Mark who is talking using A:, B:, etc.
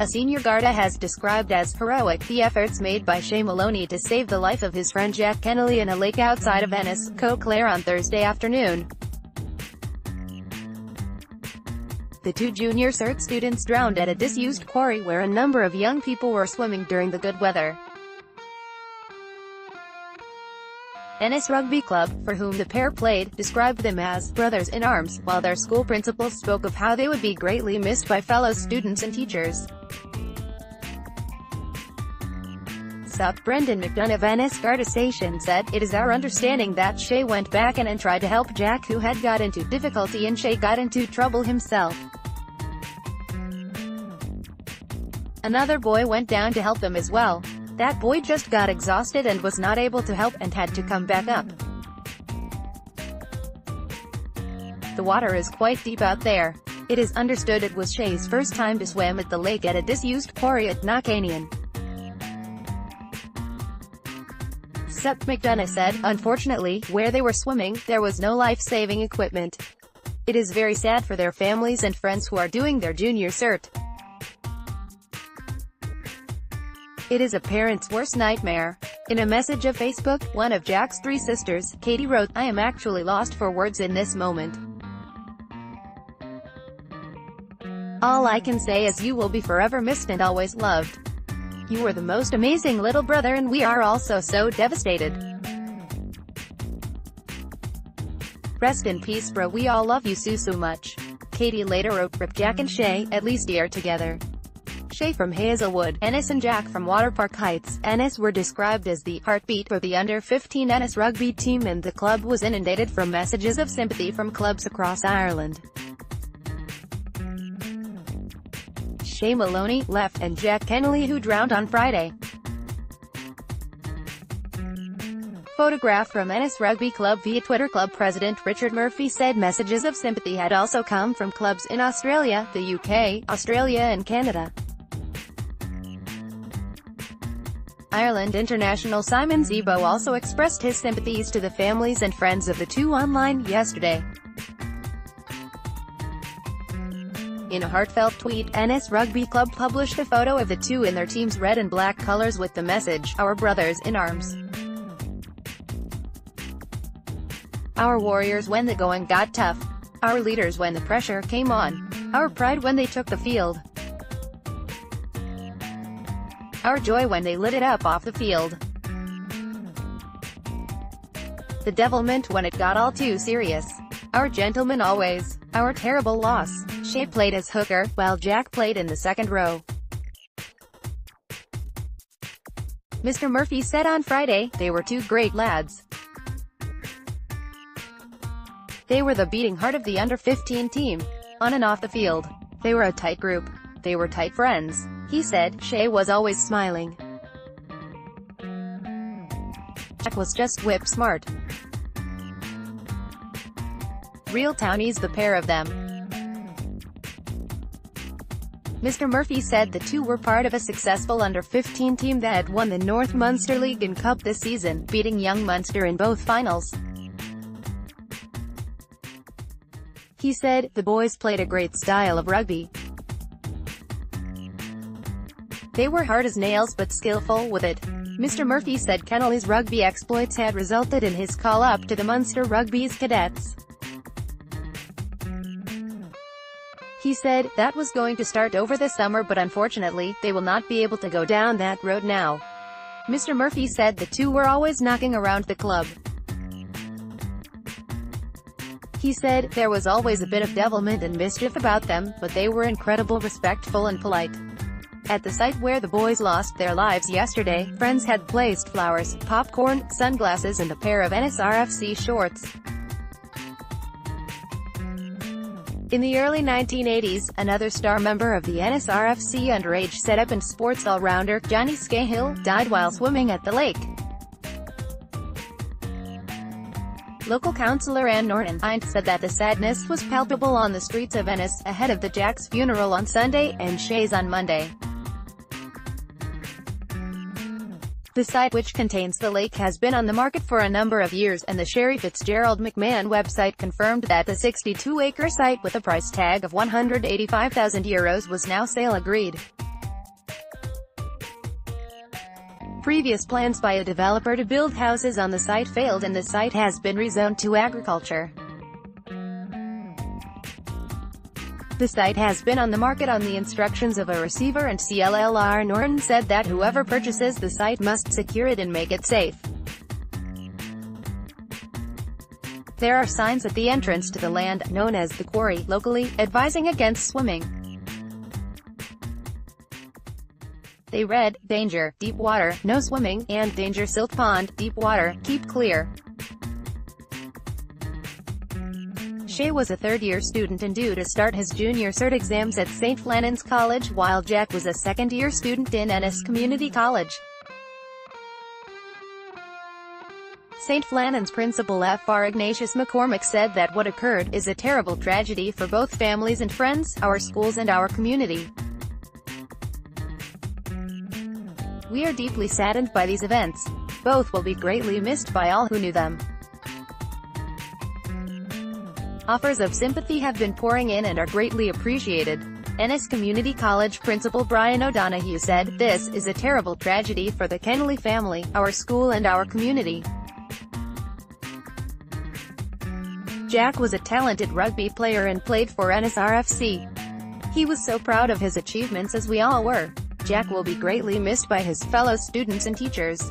A: A senior garda has described as heroic the efforts made by Shay Moloney to save the life of his friend Jack Kenneally in a lake outside of Ennis, Clare on Thursday afternoon. The two Junior Cert students drowned at a disused quarry where a number of young people were swimming during the good weather. Ennis Rugby Club, for whom the pair played, described them as brothers in arms, while their school principal spoke of how they would be greatly missed by fellow students and teachers. Supt Brendan McDonough of Ennis Garda Station said, "It is our understanding that Shay went back and tried to help Jack, who had got into difficulty, and Shay got into trouble himself. Another boy went down to help them as well. That boy just got exhausted and was not able to help and had to come back up. The water is quite deep out there. It is understood it was Shay's first time to swim at the lake at a disused quarry at Canyon." Supt McDonough said, "Unfortunately, where they were swimming, there was no life-saving equipment. It is very sad for their families and friends who are doing their Junior Cert. It is a parent's worst nightmare." In a message of Facebook, one of Jack's three sisters, Katie, wrote, "I am actually lost for words in this moment. All I can say is you will be forever missed and always loved. You were the most amazing little brother and we are also so devastated. Rest in peace bro, we all love you so much." Katie later wrote, "Rip Jack and Shay, at least year together." Shay from Hazelwood, Ennis, and Jack from Waterpark Heights, Ennis, were described as the heartbeat for the under-15 Ennis rugby team, and the club was inundated from messages of sympathy from clubs across Ireland. Shay Moloney left, and Jack Kenneally, who drowned on Friday. Photograph from Ennis Rugby Club via Twitter. Club president Richard Murphy said messages of sympathy had also come from clubs in Australia, the UK, Australia and Canada. Ireland international Simon Zebo also expressed his sympathies to the families and friends of the two online yesterday. In a heartfelt tweet, Ennis Rugby Club published a photo of the two in their team's red and black colours with the message, "Our brothers in arms. Our warriors when the going got tough. Our leaders when the pressure came on. Our pride when they took the field. Our joy when they lit it up off the field. The devilment when it got all too serious. Our gentlemen always. Our terrible loss." Shay played as hooker, while Jack played in the second row. Mr. Murphy said on Friday, "They were two great lads. They were the beating heart of the under-15 team. On and off the field. They were a tight group. They were tight friends." He said. Shay was always smiling. Jack was just whip smart. Real townies, the pair of them. Mr. Murphy said the two were part of a successful under-15 team that had won the North Munster League and Cup this season, beating young Munster in both finals. He said, "The boys played a great style of rugby. They were hard as nails but skillful with it." Mr. Murphy said Kenneally's rugby exploits had resulted in his call-up to the Munster Rugby's cadets. He said, "That was going to start over this summer but unfortunately, they will not be able to go down that road now." Mr. Murphy said the two were always knocking around the club. He said, "There was always a bit of devilment and mischief about them, but they were incredible, respectful and polite." At the site where the boys lost their lives yesterday, friends had placed flowers, popcorn, sunglasses and a pair of Ennis RFC shorts. In the early 1980s, another star member of the Ennis RFC underage setup and sports all-rounder, Johnny Scahill, died while swimming at the lake. Local councillor Ann Norton said that the sadness was palpable on the streets of Ennis, ahead of the Jack's funeral on Sunday, and Shay's on Monday. The site, which contains the lake, has been on the market for a number of years, and the Sherry Fitzgerald McMahon website confirmed that the 62-acre site with a price tag of €185,000 was now sale agreed. Previous plans by a developer to build houses on the site failed and the site has been rezoned to agriculture. The site has been on the market on the instructions of a receiver, and CLLR Norton said that whoever purchases the site must secure it and make it safe. There are signs at the entrance to the land, known as the quarry, locally, advising against swimming. They read, "Danger, deep water, no swimming," and "Danger, silt pond, deep water, keep clear." Shay was a third-year student and due to start his Junior Cert exams at St. Flannan's College, while Jack was a second-year student in Ennis Community College. St. Flannan's principal Fr. Ignatius McCormick said that what occurred is a terrible tragedy for both families and friends, our schools and our community. We are deeply saddened by these events. Both will be greatly missed by all who knew them. Offers of sympathy have been pouring in and are greatly appreciated. Ennis Community College Principal Brian O'Donoghue said, "This is a terrible tragedy for the Kenneally family, our school and our community." Jack was a talented rugby player and played for Ennis RFC. He was so proud of his achievements, as we all were. Jack will be greatly missed by his fellow students and teachers.